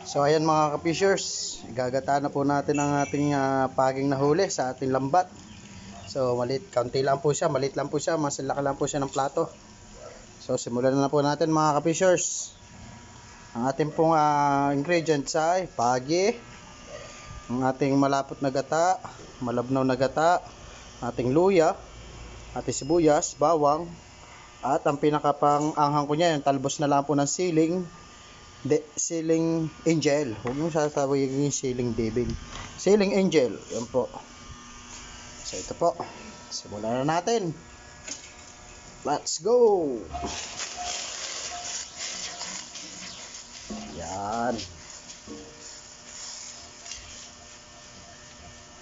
So ayan mga ka-fishers, gagataan na po natin ang ating paging nahuli sa ating lambat. So kaunti lang po siya, maliit lang po siya, mas laki lang po siya ng plato. So simulan na po natin mga ka-fishers. Ang ating pong ingredients ay pagi, ang ating malapot na gata, malabnaw na gata, ating luya, ating sibuyas, bawang, at ang pinakapang anghang ko niya, yung talbos na lang po ng siling angel. Huwag nyo sasawagin yung siling devil. Siling angel. Yan po. So ito po. Simulan na natin. Let's go! Yan.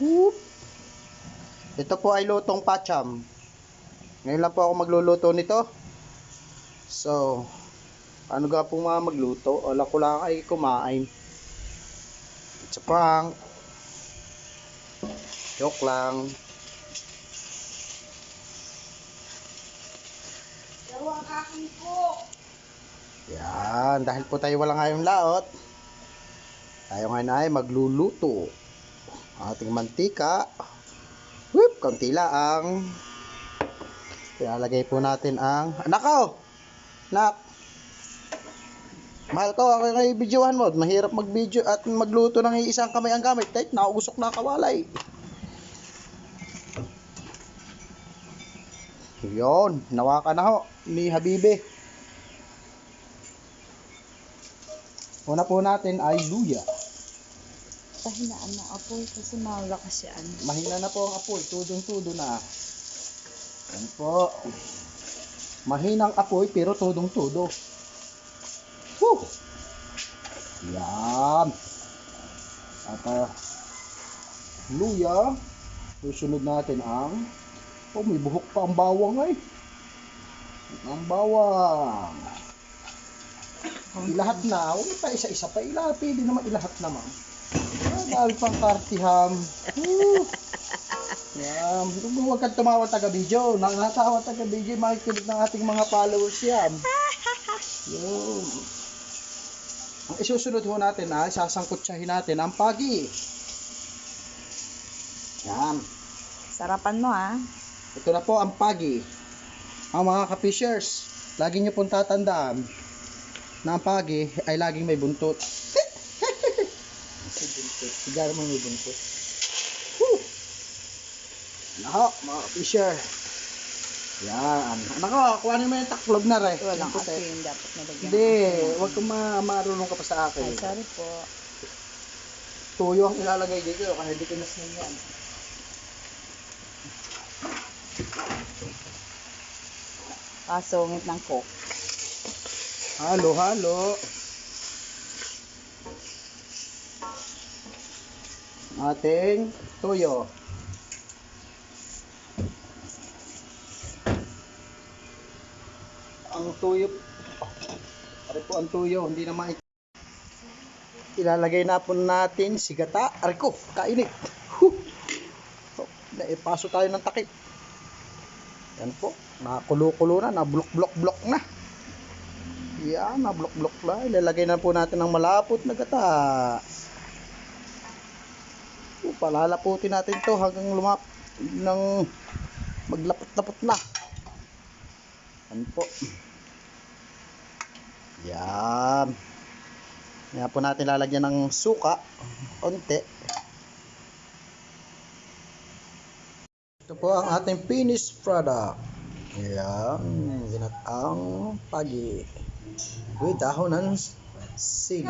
Whoop. Ito po ay lutong pacham. Ngayon lang po ako magluluto nito. So, ano ga po mga magluto? Wala ko lang ay kumain. It's a prank. Joke lang. Yan. Dahil po tayo wala ngayong laot, tayo ngayon ay magluluto. Ating mantika. Whoop! Kaunti lang. Ilalagay po natin ang... Anak ko! Anak! Mahal ko, ako kayo videohan mo. Mahirap mag-video at magluto ng isang kamay ang gamit. Kahit naugusok na kawalay. Yun, nawakan na ho ni Habibi. Una po natin ay luya. Pahinaan na apoy kasi malakas yan. Mahina na po ang apoy, tudong-tudo na. Yan po. Mahinang apoy pero tudong-tudo. Woo! Yan. At luya. Susunod natin ang may buhok pa ang bawang ay. Ang bawang. Ilahat na. Huwag pa isa-isa pa. Pwede naman ilahat naman. Dahil pang kartiham. Yan. Huwag kang tumawa taga-video. Nangatawa taga-video. Makikinig ng ating mga followers yan. Yun. Ang isusunod ho natin ay sasangkutsahin natin ang pagi. Yan. Sarapan mo ha. Ito na po ang pagi. Ang mga ka-fishers, lagi nyo pong tatandaan na ang pagi ay laging may buntot. Sigara mo may buntot. Woo! Nako, mga ka-fisher. Yan. Nako, kuhanin mo yung taklog na rin. Walang asin, dapat nalagyan. Hindi, huwag kang marunong ka pa sa akin. Ay, sorry po. Tuyo ang ilalagay dito kasi hindi ko nasin yan. Sungit ng coke. Halo. Ating tuyo. Ang tuyo. Ari po ang tuyo, hindi naman ilalagay na po natin si gata. Ari ko, kainit. Naipaso tayo ng takip. Yan po, nakulo-kulo na, nablok-blok-blok na. Yan, nablok-blok na. Ilalagay na po natin ng malapot na gata. Palalaputin natin to hanggang maglapot-lapot na. Yan po. Yan. Yan po natin lalagyan ng suka. Konti. Ito po ang ating finished product. Yan. Ginataang pagi. With dahon ng sili.